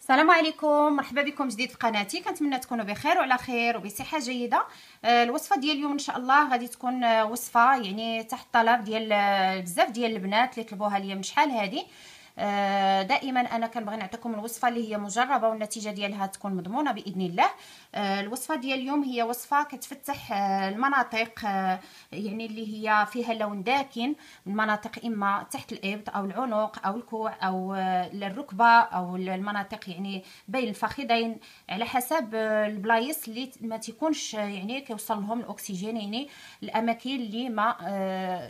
السلام عليكم، مرحبا بكم جديد في قناتي. كنتمنى تكونوا بخير وعلى خير وبصحه جيده. الوصفه ديال اليوم ان شاء الله غادي تكون وصفه يعني تحت طلب ديال بزاف ديال البنات اللي طلبوها ليا من شحال هذه. دائما انا كنبغي نعطيكم الوصفه اللي هي مجربه والنتيجه ديالها تكون مضمونه باذن الله. الوصفه ديال اليوم هي وصفه كتفتح المناطق يعني اللي هي فيها لون داكن، المناطق اما تحت الابط او العنق او الكوع او الركبه او المناطق يعني بين الفخذين، على حسب البلايص اللي ما تيكونش يعني كيوصل لهم الاكسجين، يعني الاماكن اللي ما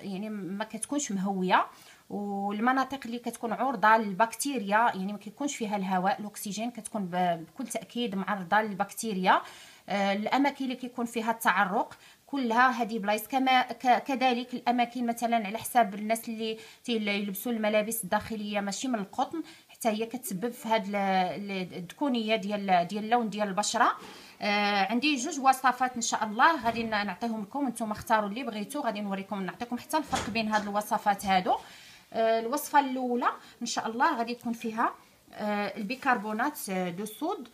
يعني ما كتكونش مهويه، والمناطق اللي كتكون عرضه للبكتيريا يعني ما كيكونش فيها الهواء، الاكسجين كتكون بكل تاكيد معرضه للبكتيريا. الاماكن اللي كيكون فيها التعرق كلها هذه بلايص، كما كذلك الاماكن مثلا على حساب الناس اللي يلبسوا الملابس الداخليه ماشي من القطن، حتى هي كتسبب في هذه الدكونيه ديال اللون ديال البشره. عندي جوج وصفات ان شاء الله غادي نعطيهم لكم، نتوما اختاروا اللي بغيتو، غادي نوريكم نعطيكم حتى الفرق بين هاد الوصفات هادو. الوصفه الاولى ان شاء الله غادي يكون فيها البيكربونات دو صود،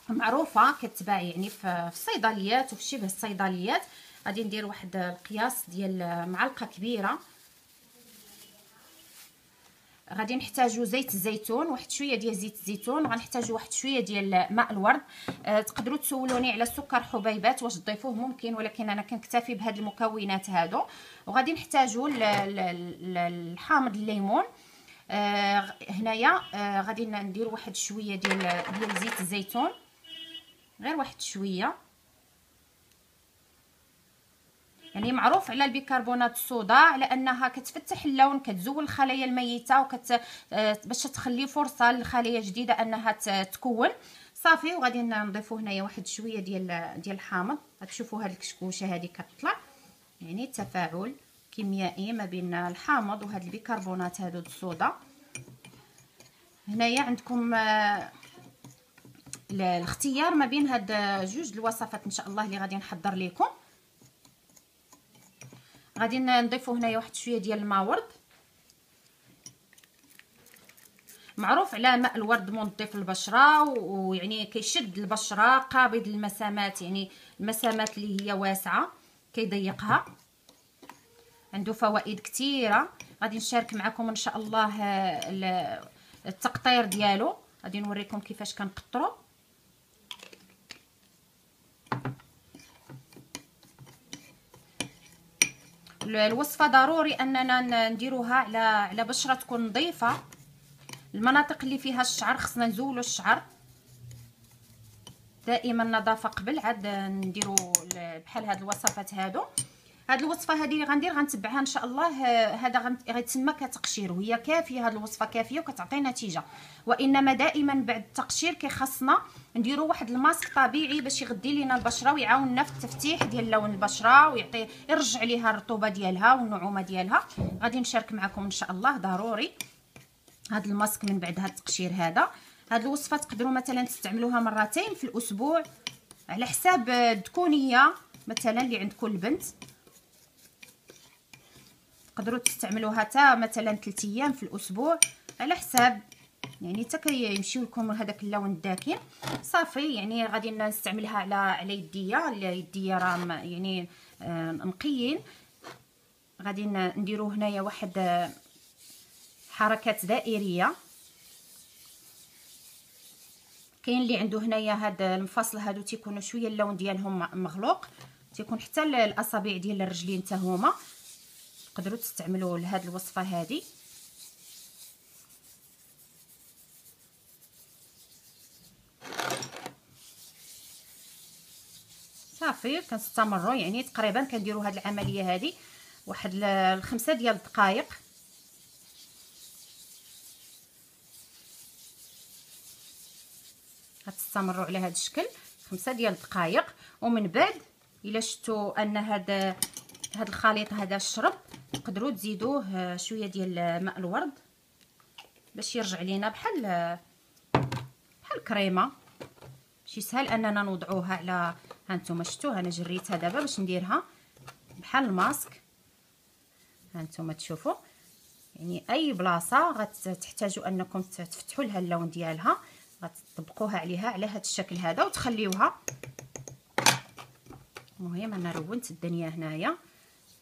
معروفه كتباع يعني في الصيدليات وفي شبه الصيدليات. غادي ندير واحد القياس ديال معلقه كبيره. غادي نحتاجو زيت الزيتون، واحد شويه ديال زيت الزيتون، وغنحتاجو واحد شويه ديال ماء الورد. تقدروا تسولوني على السكر حبيبات واش تضيفوه ممكن، ولكن انا كنكتفي بهاد المكونات هادو. وغادي نحتاجو الحامض الليمون. هنايا غادي ندير واحد شويه ديال زيت الزيتون، غير واحد شويه. يعني معروف على البيكربونات الصودا على انها كتفتح اللون، كتزول الخلايا الميته باش تخلي فرصه للخلايا جديده انها تكون صافي. وغادي نضيفو هنايا واحد شويه ديال الحامض. غتشوفوا هاد الكشكوشه هذه كتطلع يعني تفاعل كيميائي ما بين الحامض وهاد البيكربونات هادو الصودا. هنايا عندكم الاختيار ما بين هاد جوج الوصفات ان شاء الله اللي غادي نحضر لكم. غادي نضيفو هنايا واحد شويه ديال الماء ورد. معروف على ماء الورد منظف للبشره، ويعني كيشد البشره، قابض للمسامات، يعني المسامات اللي هي واسعه كيضيقها، عنده فوائد كثيره. غادي نشارك معكم ان شاء الله التقطير ديالو، غادي نوريكم كيفاش كنقطرو. الوصفه ضروري اننا نديروها على بشره تكون نظيفه. المناطق اللي فيها الشعر خصنا نزولوا الشعر دائما، النظافه قبل عاد نديروا بحال هاد الوصفات هادو. هاد الوصفه هذه اللي غندير غنتبعها ان شاء الله، هذا غيتسمى كتقشير، وهي كافيه. هاد الوصفه كافيه وكتعطي نتيجه، وانما دائما بعد التقشير كيخصنا نديروا واحد الماسك طبيعي باش يغذي لنا البشره ويعاوننا في التفتيح ديال لون البشره ويعطي يرجع ليها الرطوبه ديالها والنعومه ديالها. غادي نشارك معكم ان شاء الله ضروري هاد الماسك من بعد هاد التقشير هذا. هاد الوصفه تقدروا مثلا تستعملوها مرتين في الاسبوع على حساب الدكونيه مثلا اللي عند كل بنت. تقدروا تستعملوها حتى مثلا 3 ايام في الاسبوع على حساب، يعني حتى كيمشيو لكم هذاك اللون الداكن صافي. يعني غادي نستعملها على يديا راه يعني نقيين. غادي نديرو هنايا واحد حركات دائريه. كاين اللي عنده هنايا هاد المفاصل هادو تيكونوا شويه اللون ديالهم مغلوق، تيكون حتى الاصابع ديال الرجلين حتى هما. تقدروا تستعملوا لهاد الوصفه هذه. صافي كنستمروا يعني تقريبا كنديروا هاد العمليه هذه واحد 5 ديال الدقائق. غتستمروا على هذا الشكل 5 ديال الدقائق، ومن بعد الا شفتوا ان هذا الخليط هذا الشرب تقدروا تزيدوه شويه ديال ماء الورد باش يرجع لينا بحال الكريمه. شي سهل اننا نوضعوها على، ها نتوما شفتوا انا جريتها دابا باش نديرها بحال الماسك. ها نتوما تشوفوا يعني اي بلاصه غتحتاجوا انكم تفتحوا لها اللون ديالها غتطبقوها عليها على هذا الشكل هذا وتخليوها. المهم انا رونت الدنيا هنايا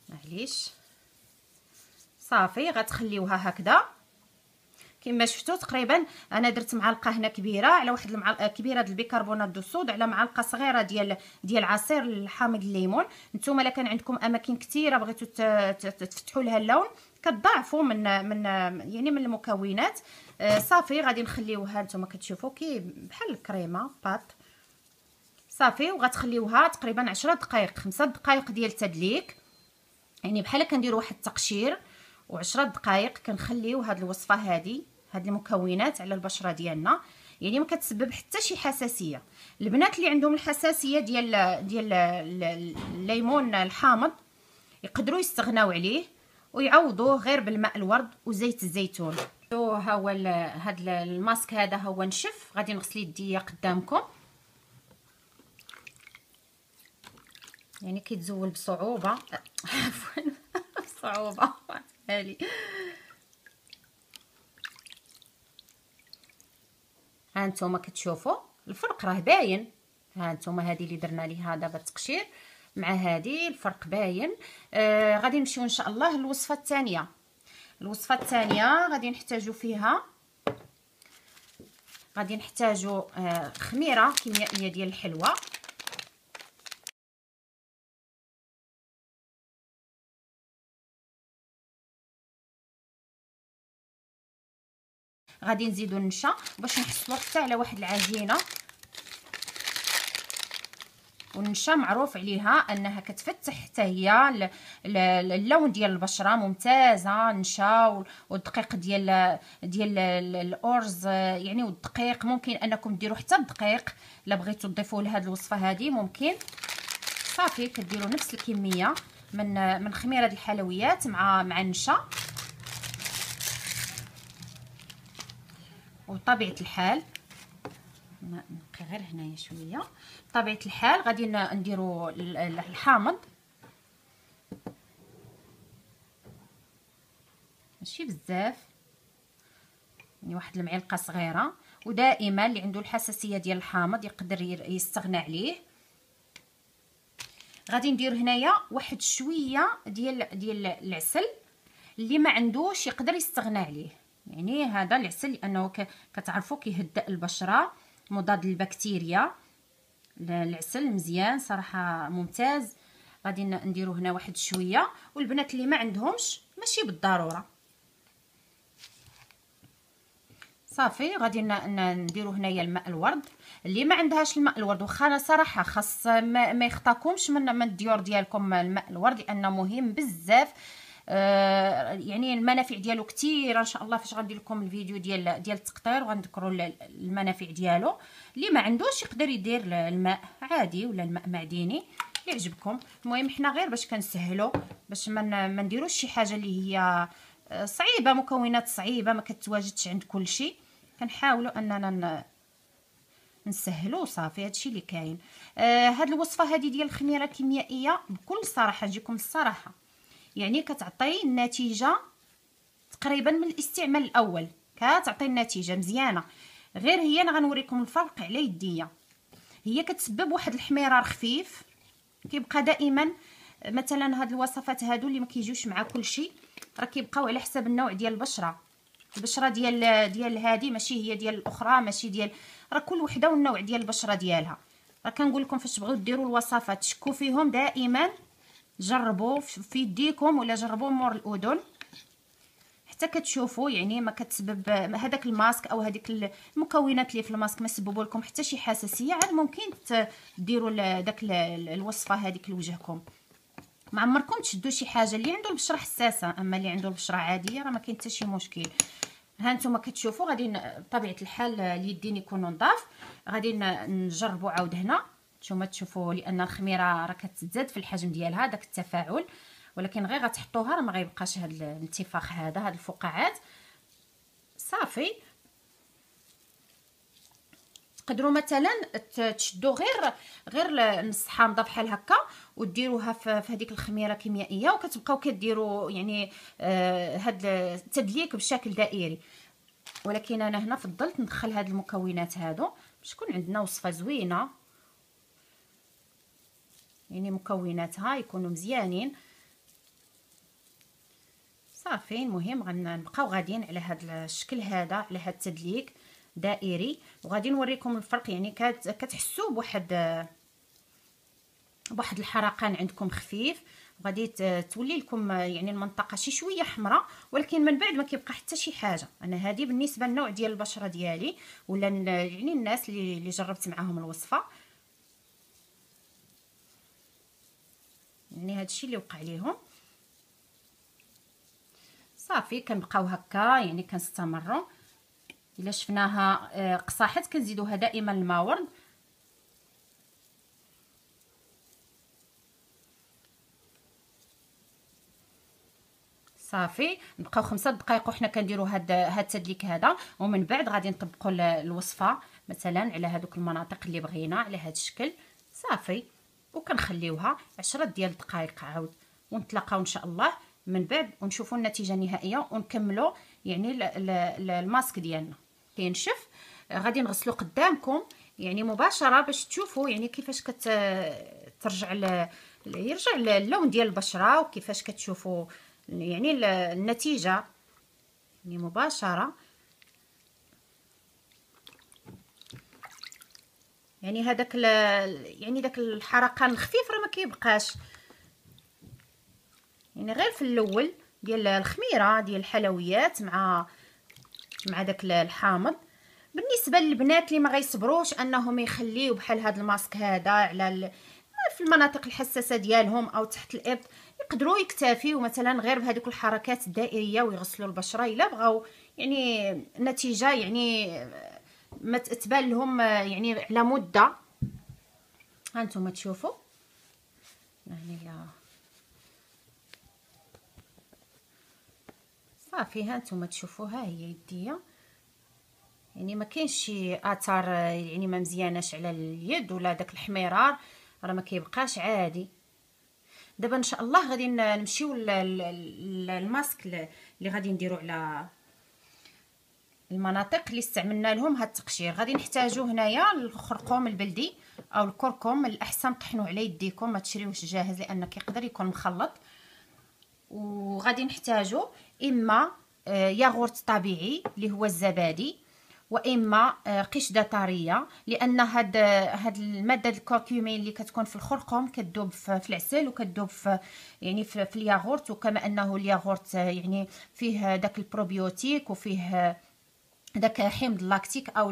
معليش. صافي غتخليوها هكذا كما شفتوا. تقريبا انا درت معلقه هنا كبيره على واحد المعلقه كبيره ديال البيكربونات دو الصود على معلقه صغيره ديال عصير الحامض الليمون. نتوما الا كان عندكم اماكن كثيره بغيتوا تفتحوا لها اللون كتضاعفوا من يعني من المكونات. صافي غادي نخليوها نتوما كتشوفوا كي بحال الكريمه بات. صافي وغتخليوها تقريبا 10 دقائق 5 دقائق ديال التدليك، يعني بحال كنديروا واحد التقشير. و10 دقائق كنخليو هاد الوصفه هاد المكونات على البشره ديالنا، يعني ما كتسبب حتى شي حساسيه. البنات اللي عندهم الحساسيه ديال الليمون الحامض يقدروا يستغناو عليه ويعوضوه غير بالماء الورد وزيت الزيتون. ها هو هاد الماسك هذا هو نشف. غادي نغسل يديا قدامكم، يعني كيتزول بصعوبه عفوا بصعوبه هالي. ها نتوما كتشوفوا الفرق راه باين. ها نتوما هذه اللي درنا ليها دابا التقشير مع هذه الفرق باين. غادي نمشيو ان شاء الله للوصفه الثانيه. الوصفه الثانيه غادي نحتاجو فيها خميره كيميائيه ديال الحلوى. غادي نزيدو النشا باش نحصلوا حتى على واحد العجينه. والنشا معروف عليها انها كتفتح حتى هي اللون ديال البشره ممتازه. النشا والدقيق ديال الارز يعني، والدقيق ممكن انكم ديروا حتى الدقيق الا بغيتوا تضيفوا لهاد الوصفه هذه ممكن. صافي كديروا نفس الكميه من خميره الحلويات مع النشا. وبطبيعه الحال نبقي غير هنايا شويه. بطبيعه الحال غادي نديروا الحامض ماشي بزاف، يعني واحد المعلقه صغيره. ودائما اللي عنده الحساسيه ديال الحامض يقدر يستغنى عليه. غادي ندير هنايا واحد شويه ديال العسل. اللي ما عندوش يقدر يستغنى عليه، يعني هذا العسل لانه كتعرفوا كيهدئ البشره مضاد للبكتيريا. العسل مزيان صراحه ممتاز. غادي نديرو هنا واحد شويه. والبنات اللي ما عندهمش ماشي بالضروره. صافي غادي نديرو هنايا الماء الورد. اللي ما عندهاش الماء الورد واخا انا صراحه خاص ما يخطاكمش من الديور ديالكم الماء الورد لانه مهم بزاف. يعني المنافع ديالو كثيره ان شاء الله. فاش غندير لكم الفيديو ديال التقطير وغنذكروا المنافع ديالو. اللي ما عندوش يقدر يدير الماء عادي ولا الماء معدني اللي يعجبكم. المهم حنا غير باش كنسهلوا باش ما نديروش شي حاجه اللي هي صعيبه، مكونات صعيبه ما كتواجدش عند كل شيء. كنحاولوا اننا نسهلوا صافي. هادشي اللي كاين. هاد الوصفه هذه ديال الخميره الكيميائيه بكل صراحه نجيكم الصراحه يعني كتعطي النتيجه تقريبا من الاستعمال الاول. كتعطي النتيجه مزيانه. غير هي انا غنوريكم الفرق على يديا. هي كتسبب واحد الحمرار خفيف كيبقى دائما. مثلا هاد الوصفات هادو اللي ما كيجيوش مع كل شيء راه كيبقاو على حسب النوع ديال البشره. البشره ديال هذه ماشي هي ديال الاخرى، ماشي ديال، راه كل وحده والنوع ديال البشره ديالها. راه كنقول لكم فاش تبغيو ديروا الوصفات تشكوا فيهم دائما جربوا في يديكم ولا جربوا مور الاذن حتى كتشوفوا يعني ما كتسبب هذاك الماسك او هذيك المكونات اللي في الماسك ما سببوا لكم حتى شي حساسيه. عاد ممكن ديروا داك الوصفه هذيك لوجهكم. ما عمركم تشدوا شي حاجه اللي عنده البشره حساسه. اما اللي عنده البشره عاديه راه ما كاين حتى شي مشكل. ها نتوما كتشوفوا غادي بطبيعه الحال اليدين يكونوا نظاف. غادي نجربوا عاود هنا نتوما تشوفوا لان الخميره راه كتزاد في الحجم ديالها داك التفاعل. ولكن غير غتحطوها راه ما غيبقاش هذا الانتفاخ هاد الفقاعات. صافي تقدروا مثلا تشدوا غير نص حامضه بحال هكا وديروها في هذيك الخميره الكيميائيه وكتبقاو كديروا يعني هاد التدليك بشكل دائري. ولكن انا هنا فضلت ندخل هاد المكونات هادو باش تكون عندنا وصفه زوينه، يعني مكوناتها يكونوا مزيانين. صافي المهم غنبقاو غاديين على هذا الشكل هذا، على هذا التدليك دائري، وغادي نوريكم الفرق. يعني كتحسوا بواحد الحرقان عندكم خفيف، وغادي تولي لكم يعني المنطقه شي شويه حمراء، ولكن من بعد ما كيبقى حتى شي حاجه. انا هذه بالنسبه للنوع ديال البشره ديالي، ولا يعني الناس اللي جربت معاهم الوصفه، يعني هذا الشيء اللي وقع ليهم. صافي كنبقاو هكا، يعني كنستمروا. الا شفناها قصاحت كنزيدوها دائما الماء ورد. صافي نبقاو 5 دقائق وحنا كنديروا هاد التدليك هذا، ومن بعد غادي نطبقوا الوصفه مثلا على هذوك المناطق اللي بغينا على هذا الشكل. صافي وكنخليوها 10 ديال الدقائق عاود، ونتلاقاو ان شاء الله من بعد ونشوفوا النتيجه النهائيه، ونكملوا يعني الماسك ديالنا كينشف. غادي نغسلو قدامكم يعني مباشره باش تشوفوا يعني كيفاش يرجع اللون ديال البشره، وكيفاش كتشوفوا يعني النتيجه يعني مباشره. يعني هذاك يعني داك الحرقان الخفيف راه ما كيبقاش، يعني غير في الاول ديال الخميره ديال الحلويات مع داك الحامض. بالنسبه للبنات اللي ما غيصبروش انهم يخليو بحال هذا الماسك هذا على في المناطق الحساسه ديالهم او تحت الابط، يقدروا يكتفيوا مثلا غير بهذوك الحركات الدائريه ويغسلوا البشره الا بغاو يعني نتيجه يعني ما تبان لهم يعني على مده. هانتوما تشوفوا يعني صافي، هانتوما تشوفوا ها هي يديا، يعني ما كاينش شي اثار يعني ما مزياناش على اليد ولا داك الحميرار، راه ما كيبقاش عادي. دابا ان شاء الله غادي نمشيو للماسك اللي غادي نديرو على المناطق اللي استعملنا لهم هاد التقشير. غادي نحتاجو هنايا الخرقوم البلدي او الكركم، الاحسن طحنوا على يديكم، ما تشريوش جاهز لان كيقدر يكون مخلط. وغادي نحتاجو اما ياغورت طبيعي اللي هو الزبادي، واما قشده طريه، لان هاد الماده الكركمين اللي كتكون في الخرقوم كتذوب في العسل وكتذوب في يعني في الياغورت، وكما انه الياغورت يعني فيه داك البروبيوتيك وفيه داك حمض لاكتيك او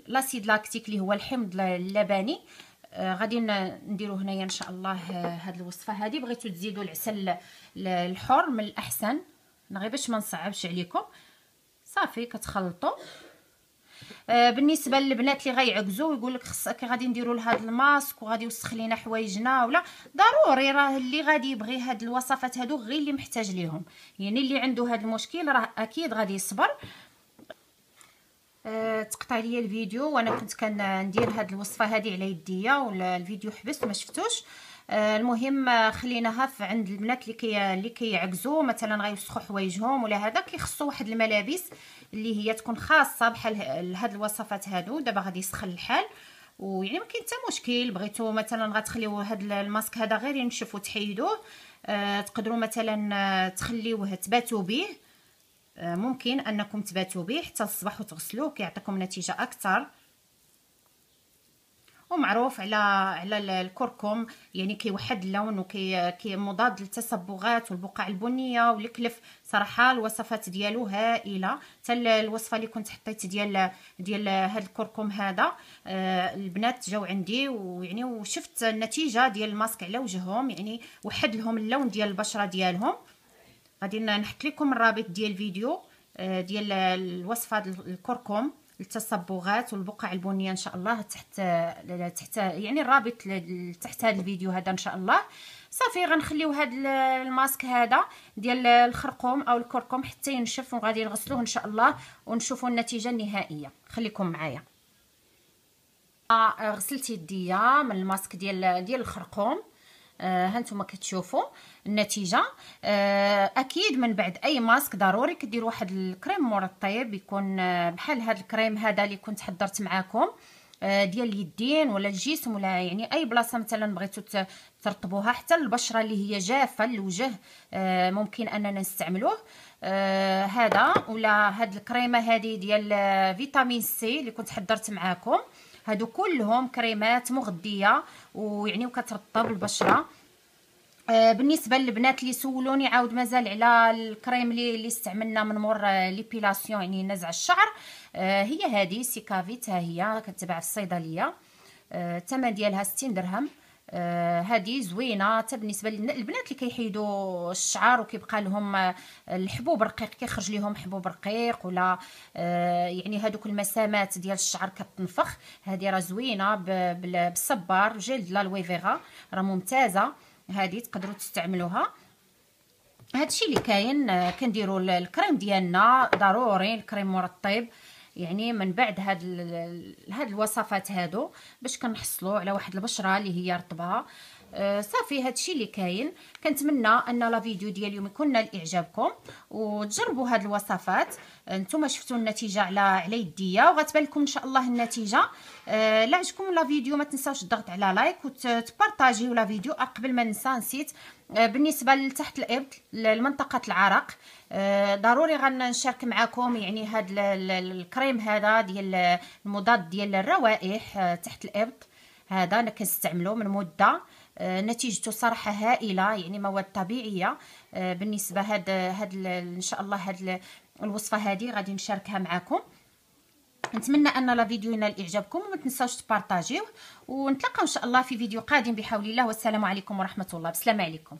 لاسيد لاكتيك اللي هو الحمض اللبني. غادي نديرو هنايا ان شاء الله هاد الوصفه هذه. بغيتو تزيدوا العسل الحر من الاحسن، غير باش ما نصعبش عليكم. صافي كتخلطوا. بالنسبه للبنات اللي غيعكزوا ويقول لك خصك غادي نديروا لهذا الماسك وغادي يوسخ لينا حوايجنا، ولا ضروري راه اللي غادي يبغي هاد الوصفات هادو غير اللي محتاج ليهم، يعني اللي عنده هاد المشكل راه اكيد غادي يصبر. تقطع ليا الفيديو وانا كنت كندير هاد الوصفه هذه على يديا، ولا الفيديو حبس ما شفتوش. المهم خليناها في عند البنات اللي كيعكزوا مثلا غيوسخوا حوايجهم ولا هذا، كيخصوا واحد الملابس اللي هي تكون خاصه بحال هاد الوصفات هادو. دابا غادي يسخن الحال، ويعني ما كاين حتى مشكل. بغيتو مثلا غتخليو هاد الماسك هذا غير ينشف وتحيدوه، تقدروا مثلا تخليوه تباتوا به. ممكن انكم تباتوا به حتى الصباح وتغسلوه، كيعطيكم نتيجه اكثر. ومعروف على الكركم، يعني كيوحد اللون وكي مضاد للتصبغات والبقع البنيه والكلف. صراحه الوصفات ديالو هائله. حتى الوصفه اللي كنت حطيت ديال هذا الكركم هذا، البنات جاو عندي ويعني وشفت النتيجه ديال الماسك على وجههم، يعني وحد لهم اللون ديال البشره ديالهم. غادي نحط لكم الرابط ديال الفيديو ديال الوصفه الكركم التصبغات والبقع البنيه ان شاء الله تحت يعني الرابط تحت هذا الفيديو هذا ان شاء الله. صافي غنخليو هذا الماسك هذا ديال الخرقوم او الكركم حتى ينشف، وغادي نغسلوه ان شاء الله ونشوفوا النتيجه النهائيه. خليكم معايا. غسلت يديا من الماسك ديال الخرقوم. هانتوما كتشوفوا النتيجه. اكيد من بعد اي ماسك ضروري كديروا واحد الكريم مرطب يكون بحال هذا الكريم هذا اللي كنت حضرت معاكم، ديال اليدين ولا الجسم ولا يعني اي بلاصه مثلا بغيتوا ترطبوها، حتى البشره اللي هي جافه الوجه ممكن اننا نستعملوه. هذا ولا هاد الكريمه هذه ديال فيتامين سي اللي كنت حضرت معاكم، هادو كلهم كريمات مغذيه ويعني وكترطب البشره. بالنسبه للبنات اللي سولوني عاود مازال على الكريم اللي استعملنا من مور ليبيلاسيون يعني نزع الشعر، هي هذه سيكافيت، ها هي كتباع في الصيدليه، الثمن ديالها 60 درهم. هذه زوينه حتى بالنسبه للبنات اللي كيحيدوا الشعر وكيبقى لهم الحبوب رقيق، كيخرج لهم حبوب رقيق ولا يعني هذوك المسامات ديال الشعر كتنفخ. هذه راه زوينه بالصبار جلد لالويفيغا، راه ممتازه، هذه تقدروا تستعملوها. هادشي اللي كاين. كنديروا الكريم ديالنا ضروري، الكريم مرطب يعني من بعد هاد الوصفات هادو باش كنحصلوا على واحد البشره اللي هي رطبه. صافي هادشي اللي كاين. كنتمنى ان لا فيديو ديال اليوم يكون نال اعجابكم وتجربوا هاد الوصفات. نتوما شفتوا النتيجه على يديا وغتبان لكم ان شاء الله النتيجه. لا عجبكم لا فيديو ما تنساوش الضغط على لايك وتبارطاجيو لا فيديو. قبل ما ننسى نسيت، بالنسبه لتحت الابط لمنطقه العرق ضروري غنشارك معكم يعني هاد الكريم هذا ديال المضاد ديال الروائح تحت الابط. هذا انا كنستعملو من مده، نتيجته صراحه هائله، يعني مواد طبيعيه. بالنسبه هاد ان شاء الله هاد الوصفه هذه غادي نشاركها معكم. نتمنى ان لا فيديو ينال اعجابكم وما تنساوش تبارطاجيوه، ونتلاقاو ان شاء الله في فيديو قادم بحول الله. والسلام عليكم ورحمه الله. بسلامه عليكم.